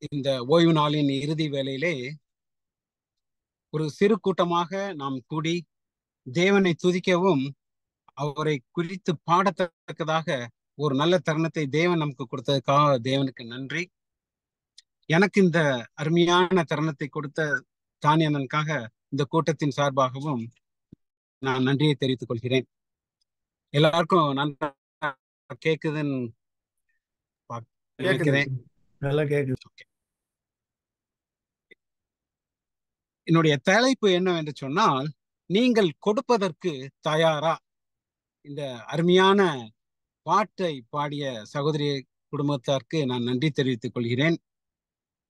இந்த ஓய்வு நாளின் இறுதி வேளையிலே ஒரு சிறு கூட்டமாக நாம் கூடி தேவனை துதிக்கவும் அவரை குறித்து பாடத்தக்கதாக ஒரு நல்ல தருணத்தை தேவன் நமக்கு கொடுத்ததுக்காக தேவனுக்கு நன்றி. எனக்கு இந்த அருமையான தருணத்தை கொடுத்த தானியனனுக்காக இந்த கூட்டத்தின் சார்பாகவும் நான் நன்றியை தெரிவித்துக் கொள்கிறேன். எல்லாருக்கும் நன்றா கேக்குதுன்னு நினைக்கிறேன். நல்லா கேக்குது. என்னுடைய தலைப்பு என்னவென்று சொன்னால், நீங்கள் கொடுப்பதற்கு தயாரா? இந்த அருமையான பாட்டை பாடிய சகோதரி குடும்பத்தாருக்கு நான் நன்றி தெரிவித்துக் கொள்கிறேன்.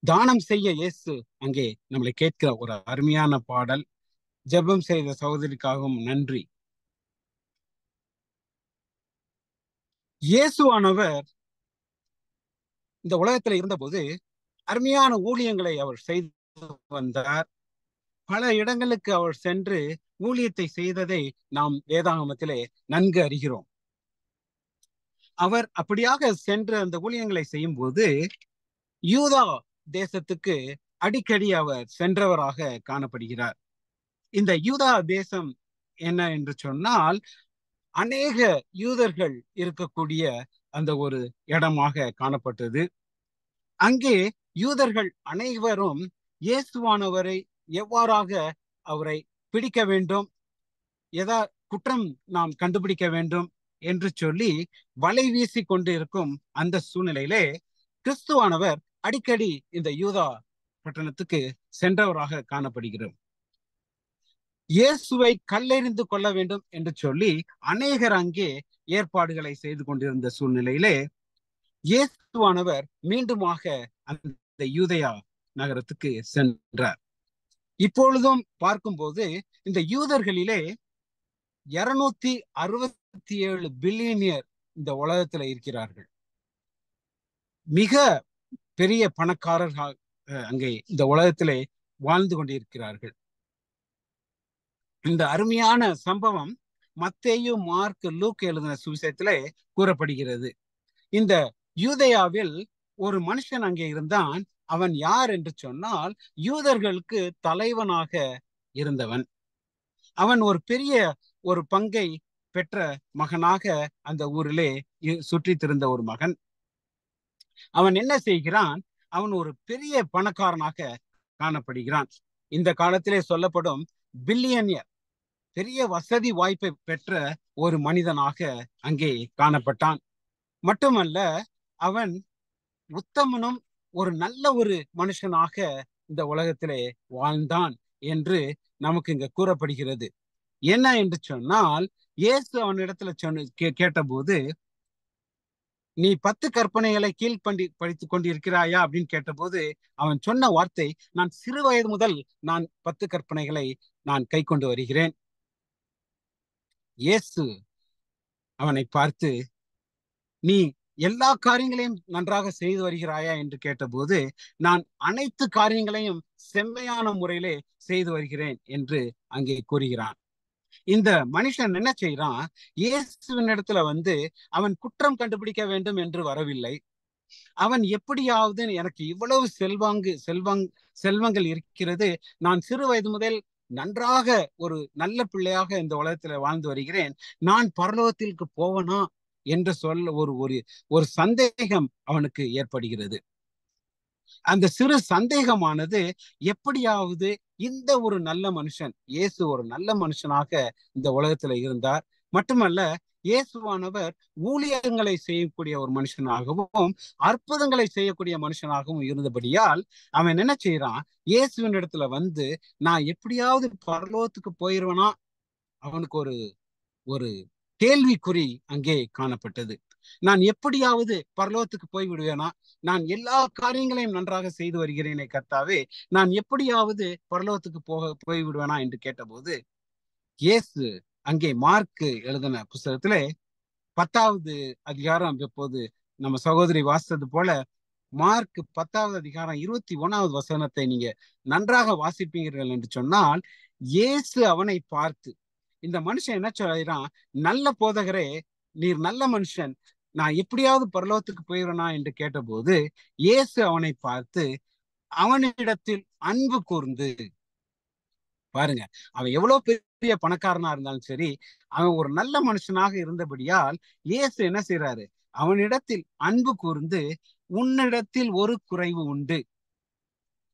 தானம் செய்ய இயேசு அங்கே நம்மளை கேட்கிற ஒரு அருமையான பாடல். ஜெபம் செய்த சகோதரிக்காகவும் நன்றி. இயேசுவானவர் இந்த உலகத்துல இருந்தபோது அருமையான ஊழியங்களை அவர் செய்து வந்தார். பல இடங்களுக்கு அவர் சென்று ஊழியத்தை செய்ததை நாம் வேதாகமத்திலே நன்கு அறிகிறோம். அவர் அப்படியாக சென்று அந்த ஊழியங்களை செய்யும் போது யூதா தேசத்துக்கு அடிக்கடி அவர் சென்றவராக காணப்படுகிறார். இந்த யூதா தேசம் என்ன என்று சொன்னால், அநேக யூதர்கள் இருக்கக்கூடிய அந்த ஒரு இடமாக காணப்பட்டது. அங்கே யூதர்கள் அனைவரும் இயேசுவானவரை எவ்வாறாக அவரை பிடிக்க வேண்டும், குற்றம் நாம் கண்டுபிடிக்க வேண்டும் என்று சொல்லி வலை வீசி கொண்டு இருக்கும் அந்த சூழ்நிலையிலே கிறிஸ்துவானவர் அடிக்கடி இந்த யூதா பட்டணத்துக்கு சென்றவராக காணப்படுகிறோம். இயேசுவை கல்லெறிந்து கொள்ள வேண்டும் என்று சொல்லி அநேகர் அங்கே ஏற்பாடுகளை செய்து கொண்டிருந்த சூழ்நிலையிலே இயேசுவானவர் மீண்டுமாக அந்த யூதயா நகரத்துக்கு சென்றார். இப்பொழுதும் பார்க்கும்போது இந்த யூதர்களிலே 267 பில்லியனியர் இந்த உலகத்துல இருக்கிறார்கள். மிக பெரிய பணக்காரர்கள் அங்கே இந்த உலகத்திலே வாழ்ந்து கொண்டிருக்கிறார்கள். இந்த அருமையான சம்பவம் மத்தேயு, மார்க், லூக் எழுதின சுவிசேஷத்திலே கூறப்படுகிறது. இந்த யூதேயாவில் ஒரு மனுஷன் அங்கே இருந்தான். அவன் யார் என்று சொன்னால், யூதர்களுக்கு தலைவனாக இருந்தவன். அவன் ஒரு பெரிய ஒரு பங்கை பெற்ற மகனாக அந்த ஊரிலே சுற்றி திரிந்த ஒரு மகன். அவன் என்ன செய்கிறான்? அவன் ஒரு பெரிய பணக்காரனாக காணப்படுகிறான். இந்த காலத்திலே சொல்லப்படும் பில்லியனியர், பெரிய வசதி வாய்ப்பை பெற்ற ஒரு மனிதனாக அங்கே காணப்பட்டான். மட்டுமல்ல, அவன் உத்தமனும் ஒரு நல்ல ஒரு மனுஷனாக இந்த உலகத்திலே வாழ்ந்தான் என்று நமக்கு இங்க கூறப்படுகிறது. என்ன என்று சொன்னால், இயேசு அவனிடத்துல கேட்டபோது, நீ 10 கற்பனைகளை படித்துக் கொண்டிருக்கிறாயா அப்படின்னு கேட்டபோது அவன் சொன்ன வார்த்தை, நான் சிறு வயது முதல் நான் 10 கற்பனைகளை நான் கை கொண்டு வருகிறேன். இயேசு அவனை பார்த்து, நீ எல்லா காரியங்களையும் நன்றாக செய்து வருகிறாயா என்று கேட்டபோது, நான் அனைத்து காரியங்களையும் செம்மையான முறையிலே செய்து வருகிறேன் என்று அங்கே கூறுகிறான். இந்த மனுஷன் என்ன செய்யறான்? இயேசுவின் இடத்துல அவன் குற்றம் கண்டுபிடிக்க வேண்டும் என்று வரவில்லை. அவன் எப்படியாவது, எனக்கு இவ்வளவு செல்வங்கள் இருக்கிறது, நான் சிறு வயது முதல் நன்றாக ஒரு நல்ல பிள்ளையாக இந்த உலகத்துல வாழ்ந்து வருகிறேன், நான் பரலோகத்திற்கு போவனா என்று சொல்ல ஒரு சந்தேகம் அவனுக்கு ஏற்படுகிறது. அந்த சிறு சந்தேகமானது எப்படியாவது இந்த ஒரு நல்ல மனுஷன், இயேசு ஒரு நல்ல மனுஷனாக இந்த உலகத்துல இருந்தார். மட்டுமல்ல, இயேசுவானவர் ஊழியங்களை செய்யக்கூடிய ஒரு மனுஷனாகவும் அற்புதங்களை செய்யக்கூடிய மனுஷனாகவும் இருந்தபடியால் அவன் என்ன செய்யறான்? இயேசுவின் இடத்துல நான் எப்படியாவது பரலோகத்துக்கு போயிருவனா? அவனுக்கு ஒரு கேள்விக்குறி அங்கே காணப்பட்டது. நான் எப்படியாவது பரலோகத்துக்கு போய் விடுவேனா? நான் எல்லா காரியங்களையும் நன்றாக செய்து வருகிறேனே கர்த்தாவே, நான் எப்படியாவது பரலோகத்துக்கு போய் விடுவேனா என்று கேட்டபோது, இயேசு அங்கே மார்க் எழுதின புத்தகத்திலே 10வது அதிகாரம், இப்போது நம்ம சகோதரி வாசித்தது போல மார்க் 10வது அதிகாரம் 21வது வசனத்தை நீங்க நன்றாக வாசிப்பீர்கள் என்று சொன்னால், இயேசு அவனை பார்த்து, இந்த மனுஷன் என்ன சொல்றான்? நல்ல போதகரே, நீர் நல்ல மனுஷன், நான் எப்படியாவது பரலோகத்துக்கு போயிடுவேனா என்று கேட்டபோது இயேசு அவனை பார்த்து அவனிடத்தில் அன்பு கூர்ந்து, பாருங்க, அவன் எவ்வளவு பெரிய பணக்காரனா இருந்தாலும் சரி, அவன் ஒரு நல்ல மனுஷனாக இருந்தபடியால் இயேசு என்ன செய்யறாரு, அவனிடத்தில் அன்பு கூர்ந்து, உன்னிடத்தில் ஒரு குறைவு உண்டு,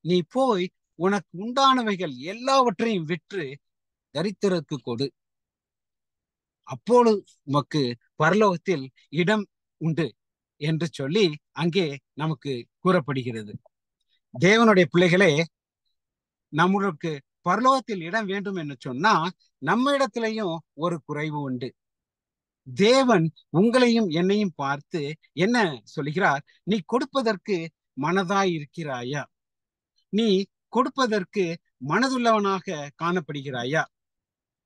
நீ போய் உனக்கு உண்டானவைகள் எல்லாவற்றையும் விற்று தரித்திரருக்கு கொடு, அப்பொழுது உமக்கு பரலோகத்தில் இடம் உண்டு என்று சொல்லி அங்கே நமக்கு கூறப்படுகிறது. தேவனுடைய பிள்ளைகளே, நம்மளுக்கு பரலோகத்தில் இடம் வேண்டும் என்று சொன்னா நம்ம இடத்திலையும் ஒரு குறைவு உண்டு. தேவன் உங்களையும் என்னையும் பார்த்து என்ன சொல்கிறார், நீ கொடுப்பதற்கு மனதாய் இருக்கிறாயா, நீ கொடுப்பதற்கு மனதுள்ளவனாக காணப்படுகிறாயா,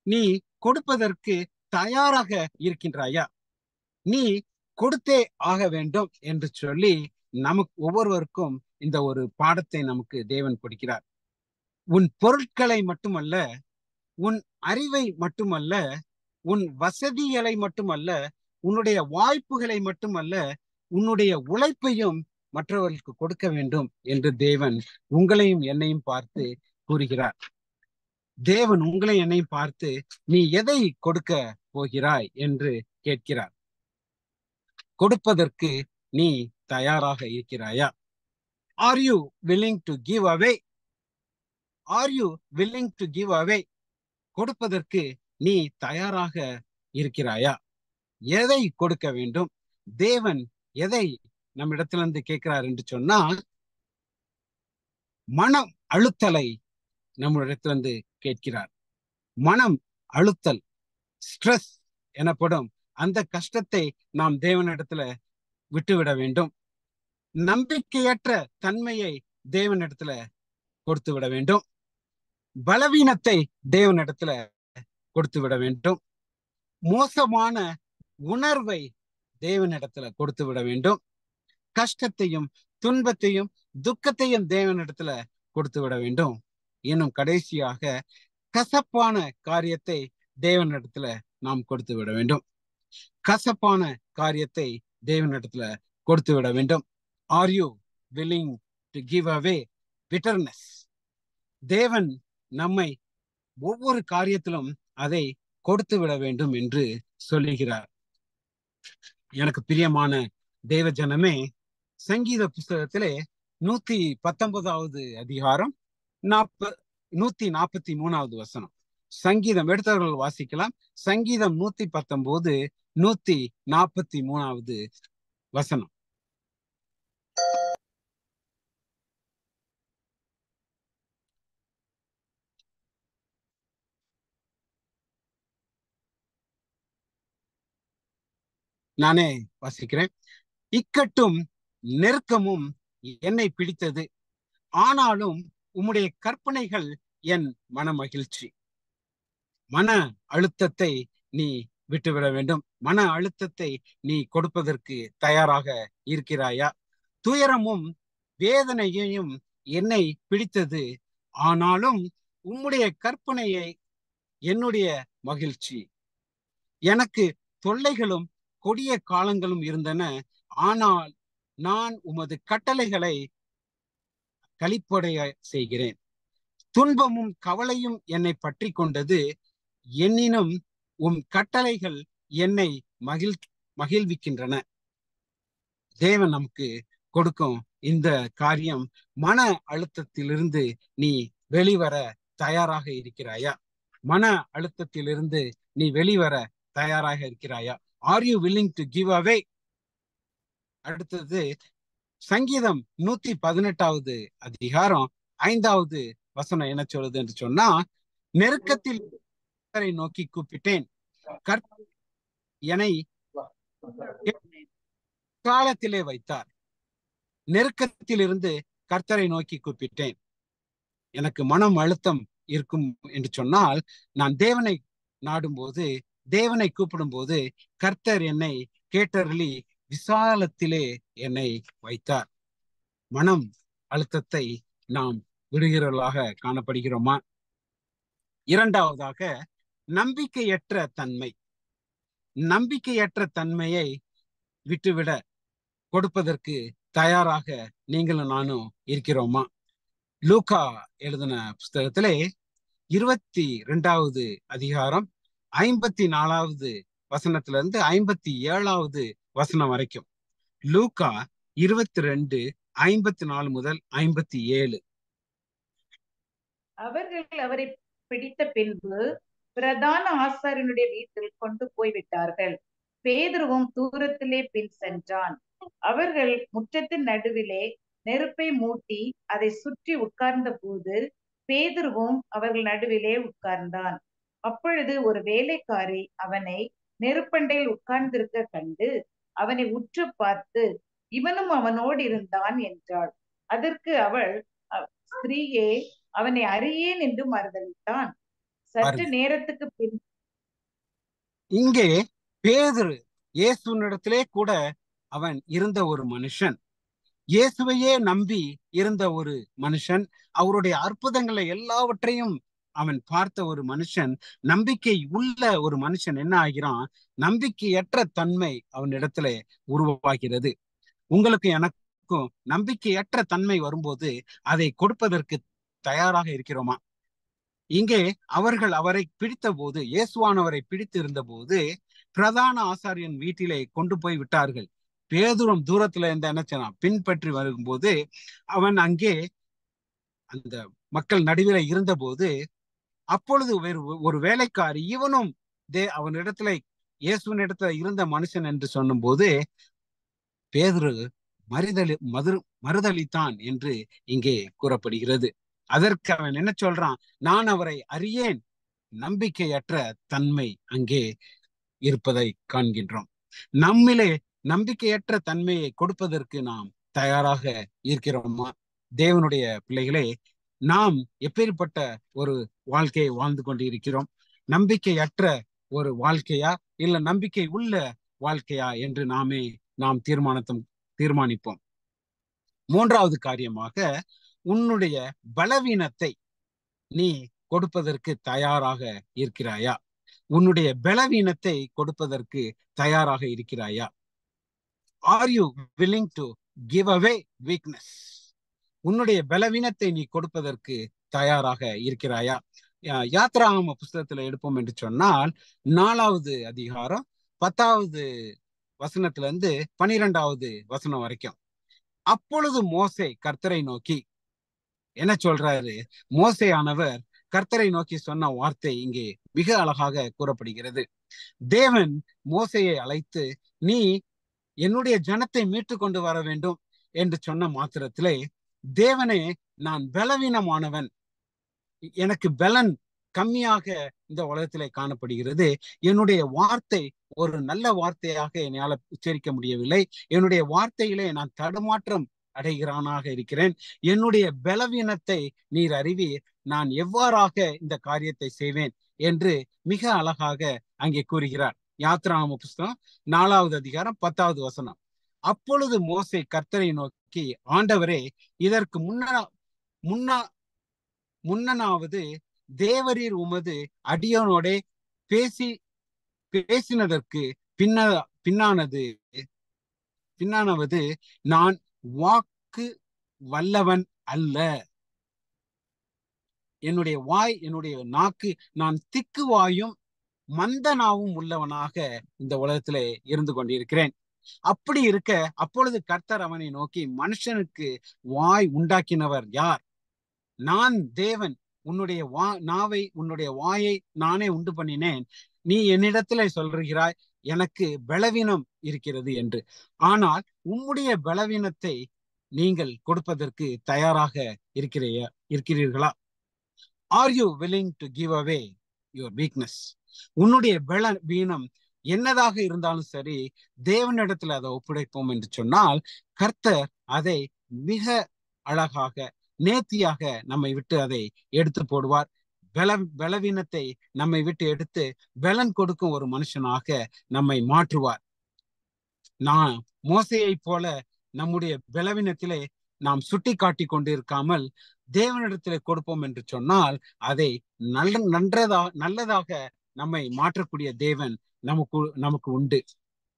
நீ கொடுப்பதற்கு தயாராக இருக்கின்றாயா, நீ கொடுத்தே ஆக வேண்டும் என்று சொல்லி நமக்கு ஒவ்வொருவருக்கும் இந்த ஒரு பாடத்தை நமக்கு தேவன் கொடுக்கிறார். உன் பொருட்களை மட்டுமல்ல, உன் அறிவை மட்டுமல்ல, உன் வசதிகளை மட்டுமல்ல, உன்னுடைய வாய்ப்புகளை மட்டுமல்ல, உன்னுடைய உழைப்பையும் மற்றவர்களுக்கு கொடுக்க வேண்டும் என்று தேவன் உங்களையும் என்னையும் பார்த்து கூறுகிறார். தேவன் உங்களை என்னையும் பார்த்து நீ எதை கொடுக்க போகிறாய் என்று கேட்கிறார். கொடுப்பதற்கு நீ தயாராக இருக்கிறாயா? Are you willing to give away? Are you willing to give away? கொடுப்பதற்கு நீ தயாராக இருக்கிறாயா? எதை கொடுக்க வேண்டும்? தேவன் எதை நம்மிடத்திலிருந்து கேட்கிறார் என்று சொன்னால், மனம் அழுத்தலை நம்மிடத்திலிருந்து கேட்கிறார். மனம் அழுத்தல், ஸ்ட்ரெஸ் எனப்படும் அந்த கஷ்டத்தை நாம் தேவனிடத்துல விட்டுவிட வேண்டும். நம்பிக்கையற்ற தன்மையை தேவனிடத்துல கொடுத்து விட வேண்டும். பலவீனத்தை தேவனிடத்துல கொடுத்து விட வேண்டும். மோசமான உணர்வை தேவனிடத்துல கொடுத்து விட வேண்டும். கஷ்டத்தையும் துன்பத்தையும் துக்கத்தையும் தேவனிடத்துல கொடுத்து விட வேண்டும். இன்னும் கடைசியாக கசப்பான காரியத்தை தேவனிடத்துல நாம் கொடுத்து விட வேண்டும். கசப்பான காரியத்தை தேவனிடத்துல கொடுத்து விட வேண்டும். R you willing to give away bitterness? தேவன் நம்மை ஒவ்வொரு காரியத்திலும் அதை கொடுத்து விட வேண்டும் என்று சொல்லுகிறார். எனக்கு பிரியமான தேவ ஜனமே, சங்கீத புஸ்தகத்திலே 119வது அதிகாரம் 143வது வசனம். சங்கீதம் எடுத்தவர்கள் வாசிக்கலாம். சங்கீதம் 119 143வது வசனம். நானே வாசிக்கிறேன். இக்கட்டும் நெருக்கமும் என்னை பிடித்தது, ஆனாலும் உம்முடைய கற்பனைகள் என் மன மகிழ்ச்சி. மன அழுத்தத்தை நீ விட்டுவிட வேண்டும். மன அழுத்தத்தை நீ கொடுப்பதற்கு தயாராக இருக்கிறாயா? துயரமும் வேதனையையும் என்னை பிடித்தது, ஆனாலும் உம்முடைய கற்பனையை என்னுடைய மகிழ்ச்சி. எனக்கு தொல்லைகளும் கொடிய காலங்களும் இருந்தன, ஆனால் நான் உமது கட்டளைகளை களிப்படைய செய்கிறேன். துன்பமும் கவலையும் என்னை பற்றி கொண்டது, எனினும் உம் கட்டளைகள் என்னை மகிழ்விக்கின்றன. தேவன் நமக்கு கொடுக்கும் இந்த காரியம், மன அழுத்தத்திலிருந்து நீ வெளிவர தயாராக இருக்கிறாயா? மன அழுத்தத்திலிருந்து நீ வெளிவர தயாராக இருக்கிறாயா? Are you willing to give away? அடுத்தது சங்கீதம் 118வது அதிகாரம் 5வது வசனம் என்ன சொல்லுது என்று சொன்னா, நெருக்கத்தில் நோக்கி கூப்பிட்டேன், என்னை காலத்திலே வைத்தார். நெருக்கத்தில் இருந்து கர்த்தரை நோக்கி கூப்பிட்டேன். எனக்கு மனம் அழுத்தம் இருக்கும் என்று சொன்னால், நான் தேவனை நாடும்போது, தேவனை கூப்பிடும் போது கர்த்தர் என்னை கேட்டருளி விசாலத்திலே என்னை வைத்தார். மனம் அழுத்தத்தை நாம் விடுகிறவர்களாக காணப்படுகிறோமா? இரண்டாவதாக, நம்பிக்கையற்ற தன்மை. நம்பிக்கையற்ற தன்மையை விட்டுவிட கொடுப்பதற்கு தயாராக நீங்களும் நானும் இருக்கிறோமா? லூக்கா எழுதின புஸ்தகத்திலே 22வது அதிகாரம் 54வது வசனத்திலிருந்து 57வது வசனம் வரைக்கும். லூக்கா 22 54 முதல் 57. அவர்கள் அவரை பிடித்த பின்பு பிரதான ஆசாரியனுடைய வீட்டில் கொண்டு போய்விட்டார்கள். பேதுருவும் தூரத்திலே பின் சென்றான். அவர்கள் முற்றத்தின் நடுவிலே நெருப்பை மூட்டி அதை சுற்றி உட்கார்ந்த போது பேதுருவும் அவர்கள் நடுவிலே உட்கார்ந்தான். அப்பொழுது ஒரு வேலைக்காரி அவனை நெருப்பண்டையில் உட்கார்ந்திருக்க கண்டு அவனை உற்று பார்த்து, இவனும் அவனோடு இருந்தான் என்றாள். அதற்கு அவள், ஸ்திரீயே, அவனை அறியேன் என்று மறுதலித்தான். சற்று நேரத்துக்கு பின் இங்கே பேதுரு இயேசுவினிடத்திலே கூட அவன் இருந்த ஒரு மனுஷன், இயேசுவையே நம்பி இருந்த ஒரு மனுஷன், அவருடைய அற்புதங்களை எல்லாவற்றையும் அவன் பார்த்த ஒரு மனுஷன், நம்பிக்கை உள்ள ஒரு மனுஷன் என்ன ஆகிறான்? நம்பிக்கையற்ற தன்மை அவனிடத்துல உருவாகிறது. உங்களுக்கு எனக்கும் நம்பிக்கையற்ற தன்மை வரும்போது அதை கொடுப்பதற்கு தயாராக இருக்கிறோமா? இங்கே அவர்கள் அவரை பிடித்த போது, இயேசுவானவரை பிடித்து இருந்த போது பிரதான ஆசாரியன் வீட்டிலே கொண்டு போய் விட்டார்கள். பேதுரும் தூரத்துல இருந்த என்ன செய்யலாம், பின்பற்றி வரும்போது அவன் அங்கே அந்த மக்கள் நடுவில் இருந்த போது, அப்பொழுது ஒரு வேலைக்காரி, இவனும் அவனிடத்துல இயேசுவின் இடத்துல இருந்த மனுஷன் என்று சொன்னும் போது பேதுரு மறுதலித்தான் என்று இங்கே கூறப்படுகிறது. அதற்கு அவன் என்ன சொல்றான்? நான் அவரை அறியேன். நம்பிக்கையற்ற தன்மை அங்கே இருப்பதை காண்கின்றோம். நம்மிலே நம்பிக்கையற்ற தன்மையை கொடுப்பதற்கு நாம் தயாராக இருக்கிறோமா? தேவனுடைய பிள்ளைகளே, நாம் எப்பேற்பட்ட ஒரு வாழ்க்கையை வாழ்ந்து கொண்டு இருக்கிறோம்? நம்பிக்கையற்ற ஒரு வாழ்க்கையா இல்ல நம்பிக்கை உள்ள வாழ்க்கையா என்று நாம் தீர்மானிப்போம். மூன்றாவது காரியமாக, உன்னுடைய பலவீனத்தை நீ கொடுப்பதற்கு தயாராக இருக்கிறாயா? உன்னுடைய பலவீனத்தை கொடுப்பதற்கு தயாராக இருக்கிறாயா? Are you willing to give away weakness? உன்னுடைய பலவீனத்தை நீ கொடுப்பதற்கு தயாராக இருக்கிறாயா? யாத்ராகம புஸ்தகத்துல எடுப்போம் என்று சொன்னால் 4வது அதிகாரம் 10வது வசனத்துல இருந்து 12வது வசனம் வரைக்கும். அப்பொழுது மோசே கர்த்தரை நோக்கி என்ன சொல்றாரு? மோசே ஆனவர் கர்த்தரை நோக்கி சொன்ன வார்த்தை இங்கே மிக அழகாக கூறப்படுகிறது. தேவன் மோசையை அழைத்து, நீ என்னுடைய ஜனத்தை மீட்டு கொண்டு வர வேண்டும் என்று சொன்ன மாத்திரத்திலே, தேவனே, நான் பலவீனமானவன், எனக்கு பலன் கம்மியாக இந்த உலகத்திலே காணப்படுகிறது, என்னுடைய வார்த்தை ஒரு நல்ல வார்த்தையாக என்னால் உச்சரிக்க முடியவில்லை, என்னுடைய வார்த்தையிலே நான் தடுமாற்றம் அடைகிறானாக இருக்கிறேன், என்னுடைய பலவீனத்தை நீர் அறிவீர், நான் எவ்வாறாக இந்த காரியத்தை செய்வேன் என்று மிக அழகாக அங்கே கூறுகிறார். யாத்ராகம புஸ்தகம் 4வது அதிகாரம் 10வது வசனம். அப்பொழுது மோசே கர்த்தரை நோக்கி, ஆண்டவரே, இதற்கு முன்னனாவது தேவரீர் உமது அடியோனோடே பேசினதற்கு பின்னானவது நான் வாக்கு வல்லவன் அல்ல, என்னுடைய வாய், என்னுடைய நாக்கு, நான் திக்கு வாயும் மந்தனாவும் உள்ளவனாக இந்த உலகத்திலே இருந்து கொண்டிருக்கிறேன். அப்படி இருக்க, அப்பொழுது கர்த்தர் அவனை நோக்கி, மனுஷனுக்கு வாய் உண்டாக்கினவர் யார்? நான் தேவன். உன்னுடைய உன்னுடைய வாயை நானே உண்டு பண்ணினேன். நீ என்னிடத்துல சொல்கிறாய், எனக்கு பலவீனம் இருக்கிறது என்று. ஆனால் உம்முடைய பலவீனத்தை நீங்கள் கொடுப்பதற்கு தயாராக இருக்கிறீர்களா? R you willing to give away your weakness? உன்னுடைய பலவீனம் என்னதாக இருந்தாலும் சரி, தேவனிடத்துல அதை ஒப்படைப்போம் என்று சொன்னால், கர்த்தர் அதை மிக அழகாக நேர்த்தியாக நம்மை விட்டு அதை எடுத்து போடுவார். பலவீனத்தை நம்மை விட்டு எடுத்து பலன் கொடுக்கும் ஒரு மனுஷனாக நம்மை மாற்றுவார். நான் மோசையை போல நம்முடைய பலவீனத்திலே நாம் சுட்டி காட்டி கொண்டிருக்காமல் தேவனிடத்திலே கொடுப்போம் என்று சொன்னால், அதை நல்லதாக நம்மை மாற்றக்கூடிய தேவன் நமக்கு உண்டு.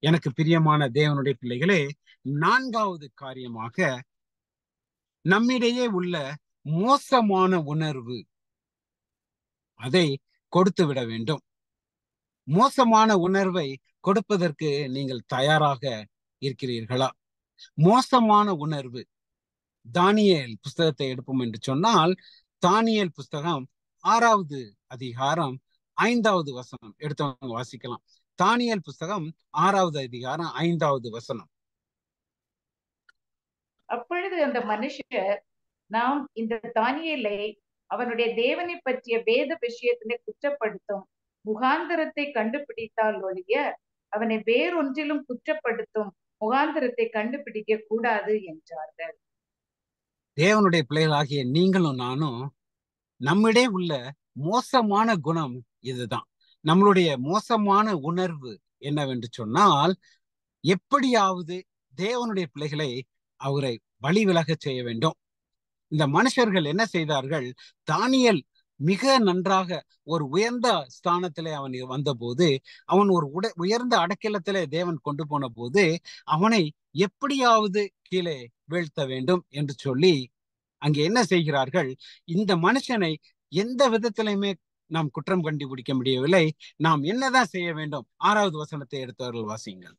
எனக்கு பிரியமான தேவனுடைய பிள்ளைகளே, நான்காவது காரியமாக நம்மிடையே உள்ள மோசமான உணர்வு, அதை கொடுத்து விட வேண்டும். மோசமான உணர்வை கொடுப்பதற்கு நீங்கள் தயாராக இருக்கிறீர்களா? மோசமான உணர்வு. தானியேல் புஸ்தகத்தை எடுப்போம் என்று சொன்னால், தானியேல் புஸ்தகம் 6வது அதிகாரம் 5வது வசனம் எடுத்தவங்க வாசிக்கலாம். தானியேல் புஸ்தகம் 6வது அதிகாரம் 5வது வசனம். அப்பொழுது அந்த மனுஷர், நாம் இந்த தானியேலை அவனுடைய தேவனை பற்றிய வேத விஷயத்திலே குற்றப்படுத்தும் முகாந்திரத்தை கண்டுபிடித்தால் ஒழிய அவனை வேறொன்றிலும் குற்றப்படுத்தும் முகாந்திரத்தை கண்டுபிடிக்க கூடாது என்றார்கள். தேவனுடைய பிள்ளைகளாகிய நீங்களும் நானும் நம்மிடையே உள்ள மோசமான குணம் இதுதான். நம்மளுடைய மோசமான உணர்வு என்னவென்று சொன்னால், எப்படியாவது தேவனுடைய பிள்ளைகளை அவரை வழி விலகச் செய்ய வேண்டும். இந்த மனுஷர்கள் என்ன செய்தார்கள்? தானியேல் மிக நன்றாக ஒரு உயர்ந்த ஸ்தானத்திலே அவன் வந்தபோது, அவன் ஒரு உயர்ந்த அடைக்கலத்திலே தேவன் கொண்டு போன போது, அவனை எப்படியாவது கீழே வீழ்த்த வேண்டும் என்று சொல்லி அங்கே என்ன செய்கிறார்கள்? இந்த மனுஷனை எந்த விதத்திலுமே நாம் குற்றம் கண்டுபிடிக்க முடியவில்லை. நாம் என்னதான் செய்ய வேண்டும்? 6வது வசனத்தை எடுத்தவர்கள் வாசியுங்கள்.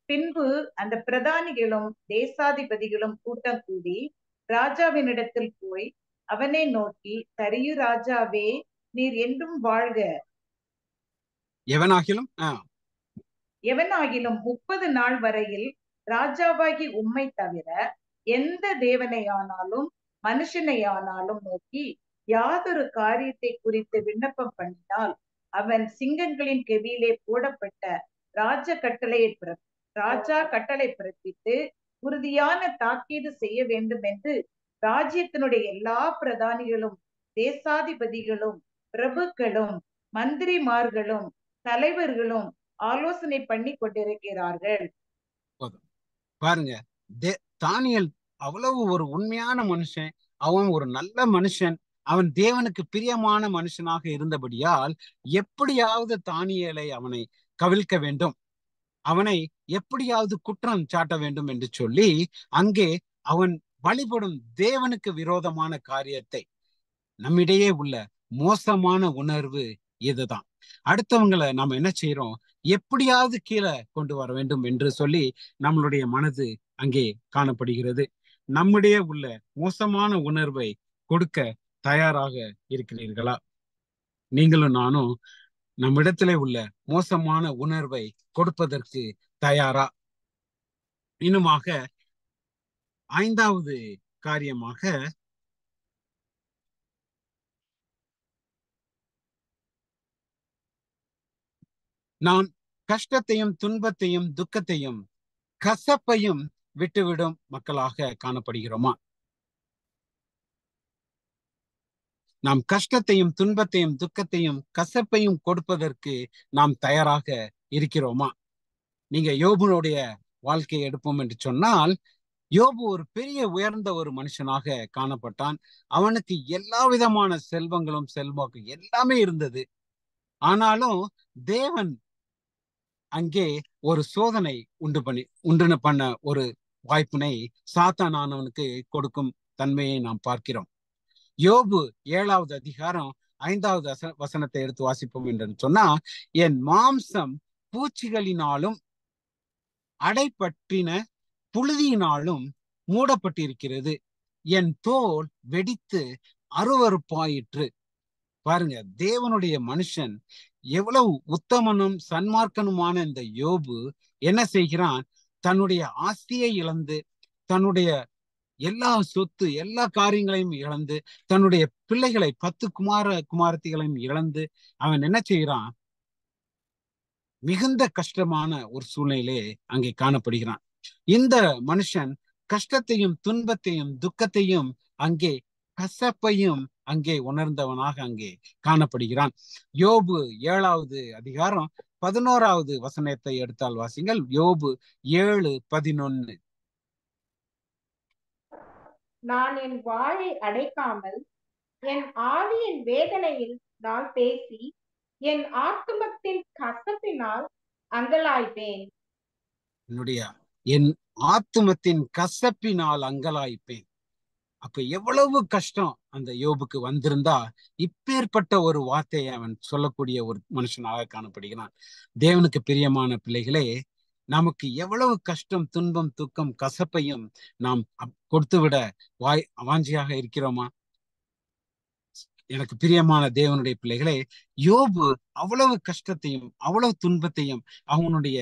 பின்பு அந்த பிரதானிகளும் தேசாதிபதிகளும் கூட்டம் கூடி ராஜாவினிடத்தில் போய் அவனை நோக்கி, தரியு ராஜாவே, நீர் என்றும் வாழ்க. எவனாகிலும் 30 நாள் வரையில் ராஜாவாகி உம்மை தவிர எந்த தேவனையானாலும் மனுஷனையானாலும் நோக்கி யாதொரு காரியத்தை குறித்து விண்ணப்பம் பண்ணினால் அவன் சிங்கங்களின் கெவியிலே போடப்பட்ட ராஜா கட்டளை பிறப்பித்து உறுதியான தாக்கீது செய்ய வேண்டும் என்று ராஜ்யத்தினுடைய எல்லா பிரதானிகளும் தேசாதிபதிகளும் பிரபுக்களும் மந்திரிமார்களும் தலைவர்களும் ஆலோசனை பண்ணி கொண்டிருக்கிறார்கள். பாருங்க, தானியேல் அவ்வளவு ஒரு உண்மையான மனுஷன், அவன் ஒரு நல்ல மனுஷன், அவன் தேவனுக்கு பிரியமான மனுஷனாக இருந்தபடியால் எப்படியாவது தானியேலை அவனை கவிழ்க்க வேண்டும், அவனை எப்படியாவது குற்றம் சாட்ட வேண்டும் என்று சொல்லி அங்கே அவன் வழிபடும் தேவனுக்கு விரோதமான காரியத்தை, நம்மிடையே உள்ள மோசமான உணர்வு இதுதான். அடுத்தவங்களை நாம என்ன செய்யறோம்? எப்படியாவது கீழே கொண்டு வர வேண்டும் என்று சொல்லி நம்மளுடைய மனது அங்கே காணப்படுகிறது. நம்முடைய உள்ள மோசமான உணர்வை கொடுக்க தயாராக இருக்கிறீர்களா? நீங்களும் நானும் நம்மிடத்திலே உள்ள மோசமான உணர்வை கொடுப்பதற்கு தயாரா? இன்னுமாக 5வது காரியமாக, நான் கஷ்டத்தையும் துன்பத்தையும் துக்கத்தையும் கசப்பையும் விட்டுவிடும் மக்களாக காணப்படுகிறோமா? நாம் கஷ்டத்தையும் துன்பத்தையும் துக்கத்தையும் கசப்பையும் கொடுப்பதற்கு நாம் தயாராக இருக்கிறோமா? நீங்க யோபுனுடைய வாழ்க்கையை எடுப்போம் என்று சொன்னால், யோபு ஒரு பெரிய உயர்ந்த ஒரு மனுஷனாக காணப்பட்டான். அவனுக்கு எல்லா விதமான செல்வங்களும் செல்வாக்கு எல்லாமே இருந்தது. ஆனாலும் தேவன் அங்கே ஒரு சோதனை உண்டு பண்ண ஒரு வாய்ப்பினை சாத்தானானவனுக்கு கொடுக்கும் தன்மையை நாம் பார்க்கிறோம். யோபு 7வது அதிகாரம் 5வது வசனத்தை எடுத்து வாசிப்போம் என்று சொன்னா, என் மாம்சம் பூச்சிகளினாலும் அடைப்பட்டின புழுதியினாலும் மூடப்பட்டிருக்கிறது, என் தோல் வெடித்து அருவருப்பாயிற்று. பாருங்க, தேவனுடைய மனுஷன் எவ்வளவு உத்தமனும் சன்மார்க்கனுமான இந்த யோபு என்ன செய்கிறான்? தன்னுடைய ஆஸ்தியை இழந்து, தன்னுடைய எல்லா சொத்து எல்லா காரியங்களையும் இழந்து, தன்னுடைய பிள்ளைகளை 10 குமாரத்திகளையும் இழந்து அவன் என்ன செய்கிறான்? மிகுந்த கஷ்டமான ஒரு சூழ்நிலையிலே அங்கே காணப்படுகிறான். இந்த மனுஷன் கஷ்டத்தையும் துன்பத்தையும் துக்கத்தையும் அங்கே கசப்பையும் அங்கே உணர்ந்தவனாக அங்கே காணப்படுகிறான். யோபு 7வது அதிகாரம் 11வது வசனத்தை எடுத்தால் வாசிங்கள். யோபு 7:11. நான் என் வாயை அடைக்காமல் என் ஆவியின் வேதனையில் நான் பேசி என் ஆத்துமத்தின் கசப்பினால் அங்கலாய்ப்பேன். என் ஆத்துமத்தின் கசப்பினால் அங்கலாய்ப்பேன். அப்ப எவ்வளவு கஷ்டம் அந்த யோபுக்கு வந்திருந்தா இப்பேற்பட்ட ஒரு வார்த்தையை அவன் சொல்லக்கூடிய ஒரு மனுஷனாக காணப்படுகிறான். தேவனுக்கு பிரியமான பிள்ளைகளே, நமக்கு எவ்வளவு கஷ்டம், துன்பம், துக்கம், கசப்பையும் நாம் கொடுத்து விட வாஞ்சியாக இருக்கிறோமா? எனக்கு பிரியமான தேவனுடைய பிள்ளைகளே, யோபு அவ்வளவு கஷ்டத்தையும் அவ்வளவு துன்பத்தையும் அவனுடைய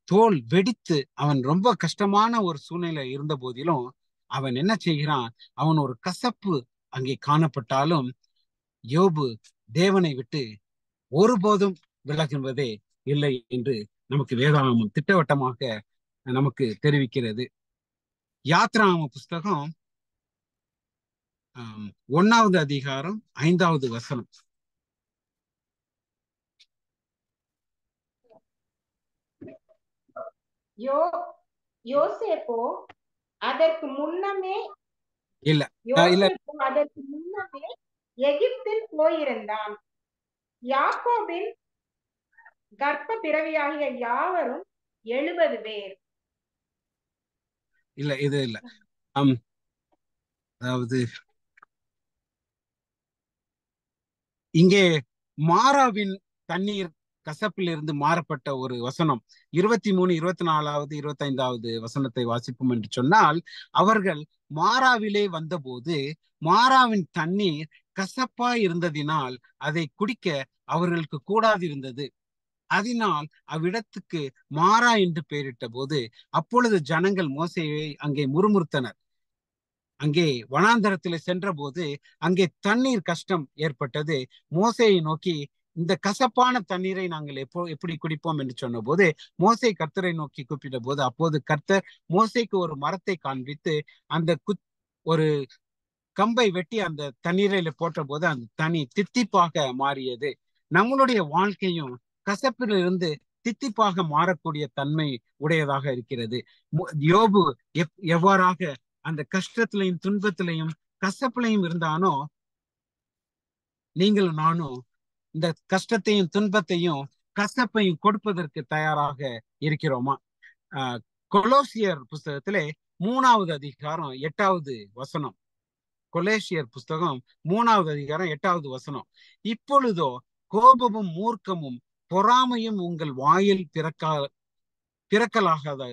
தோல் வெடித்து அவன் ரொம்ப கஷ்டமான ஒரு சூழ்நிலை இருந்த போதிலும் அவன் என்ன செய்கிறான்? அவன் ஒரு கசப்பு அங்கே காணப்பட்டாலும் யோபு தேவனை விட்டு ஒருபோதும் விலகுவதே இல்லை என்று நமக்கு வேதாகமம் திட்டவட்டமாக நமக்கு தெரிவிக்கிறது. யாத்ராகம புஸ்தகம் 1வது அதிகாரம் 5வது வசனம். யோசேப்போ அதற்கு முன்னமே எகிப்தில் போயிருந்தான். யாக்கோபின் கர்ப்ப பிறவியாகிய யாவரும் 70 பேர். இல்ல அதாவது இங்கே மாறாவின் தண்ணீர் கசப்பில் இருந்து மாறப்பட்ட ஒரு வசனம் 23, 24, 25 வசனத்தை வாசிப்போம் என்று சொன்னால், அவர்கள் மாறாவிலே வந்தபோது மாறாவின் தண்ணீர் கசப்பா இருந்ததினால் அதை குடிக்க அவர்களுக்கு கூடாதிருந்தது. அதனால் அவ்விடத்துக்கு மாறா என்று பெயரிட்ட போது அப்பொழுது ஜனங்கள் மோசேயை அங்கே முறுமுறுத்தனர். அங்கே வனாந்தரத்திலே சென்ற போது அங்கே தண்ணீர் கஷ்டம் ஏற்பட்டது. மோசேயை நோக்கி, இந்த கசப்பான தண்ணீரை நாங்கள் எப்படி குடிப்போம் என்று சொன்ன போது மோசே கர்த்தரை நோக்கி கூப்பிட்ட போது அப்போது கர்த்தர் மோசேக்கு ஒரு மரத்தை காண்பித்து அந்த ஒரு கம்பை வெட்டி அந்த தண்ணீரில போட்ட போது அந்த தண்ணீர் தித்திப்பாக மாறியது. நம்மளுடைய வாழ்க்கையும் கசப்பிலிருந்து தித்திப்பாக மாறக்கூடிய தன்மை உடையதாக இருக்கிறது. யோபு எவ்வாறாக அந்த கஷ்டத்திலையும் துன்பத்திலையும் கசப்பிலையும் இருந்தானோ, நீங்களும் நானும் இந்த கஷ்டத்தையும் துன்பத்தையும் கசப்பையும் கொடுப்பதற்கு தயாராக இருக்கிறோமா? கொலோசியர் புஸ்தகத்திலே 3வது அதிகாரம் 8வது வசனம். கொலேசியர் புஸ்தகம் 3வது அதிகாரம் 8வது வசனம். இப்பொழுதோ கோபமும் மூர்க்கமும் பொறாமையும் உங்கள் வாயில் பிறக்கலாகாத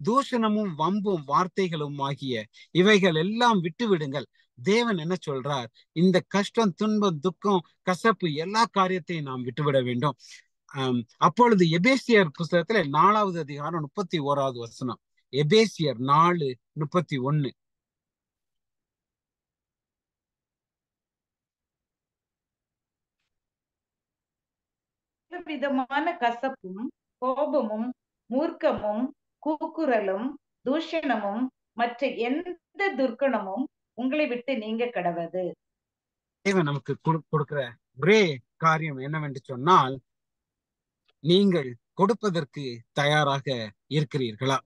தூஷணமும் வம்பும் வார்த்தைகளும் ஆகிய இவைகள் எல்லாம் விட்டு விடுங்கள். தேவன் என்ன சொல்றார்? இந்த கஷ்டம், துன்பம், துக்கம், கசப்பு எல்லா காரியத்தையும் நாம் விட்டுவிட வேண்டும். அப்பொழுது எபேசியர் புஸ்தகத்துல 4வது அதிகாரம் 31வது வசனம். எபேசியர் 4:31. விதமான கசப்பும் கோபமும் மூர்க்கமும் கூக்குரலும் தூஷணமும் மற்ற எந்த துர்க்கணமும் உங்களை விட்டு நீங்க கடவது. தேவன் நமக்கு கொடுக்கிற ஒரே காரியம் என்னவென்று சொன்னால், நீங்கள் கொடுப்பதற்கு தயாராக இருக்கிறீர்களா?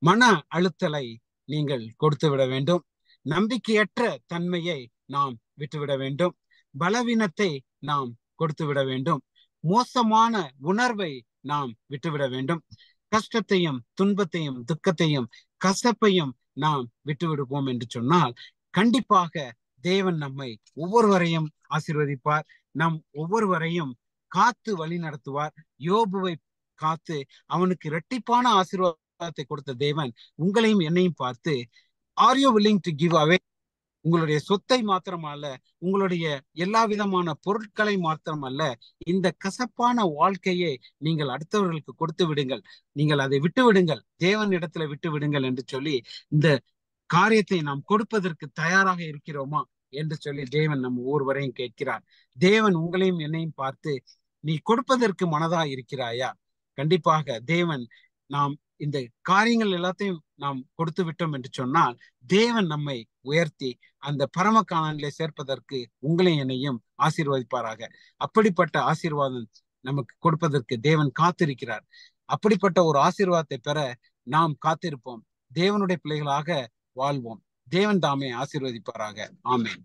மன அழுத்தலை நீங்கள் கொடுத்து விட வேண்டும். நம்பிக்கையற்ற தன்மையை நாம் விட்டுவிட வேண்டும். பலவீனத்தை நாம் கொடுத்து விட வேண்டும். மோசமான உணர்வை நாம் விட்டுவிட வேண்டும். கஷ்டத்தையும் துன்பத்தையும் துக்கத்தையும் கசப்பையும் நாம் விட்டு விடுவோம் என்று சொன்னால் கண்டிப்பாக தேவன் நம்மை ஒவ்வொருவரையும் ஆசீர்வதிப்பார். நம் ஒவ்வொருவரையும் காத்து வழி நடத்துவார். யோபுவை காத்து அவனுக்கு இரட்டிப்பான ஆசீர்வாதத்தை கொடுத்த தேவன் உங்களையும் என்னையும் பார்த்து, R you willing to give அவே? உங்களுடைய சொத்தை மாத்திரமல்ல, உங்களுடைய எல்லா விதமான பொருட்களை மாத்திரமல்ல, இந்த கசப்பான வாழ்க்கையை நீங்கள் அடுத்தவர்களுக்கு கொடுத்து விடுங்கள். நீங்கள் அதை விட்டு விடுங்கள், தேவன் இடத்துல விட்டு விடுங்கள் என்று சொல்லி இந்த காரியத்தை நாம் கொடுப்பதற்கு தயாராக இருக்கிறோமா என்று சொல்லி தேவன் நம்ம ஒவ்வொருவரையும் கேட்கிறார். தேவன் உங்களையும் என்னையும் பார்த்து, நீ கொடுப்பதற்கு மனதா இருக்கிறாயா? கண்டிப்பாக தேவன் நாம் இந்த காரியங்கள் எல்லாத்தையும் நாம் கொடுத்து விட்டோம் என்று சொன்னால் தேவன் நம்மை உயர்த்தி அந்த பரம காணானிலே சேர்ப்பதற்கு உங்களையும் என்னையும் ஆசீர்வதிப்பாராக. அப்படிப்பட்ட ஆசீர்வாதம் நமக்கு கொடுப்பதற்கு தேவன் காத்திருக்கிறார். அப்படிப்பட்ட ஒரு ஆசீர்வாதத்தை பெற நாம் காத்திருப்போம். தேவனுடைய பிள்ளைகளாக வாழ்வோம். தேவன் தாமே ஆசீர்வதிப்பாராக. ஆமென்.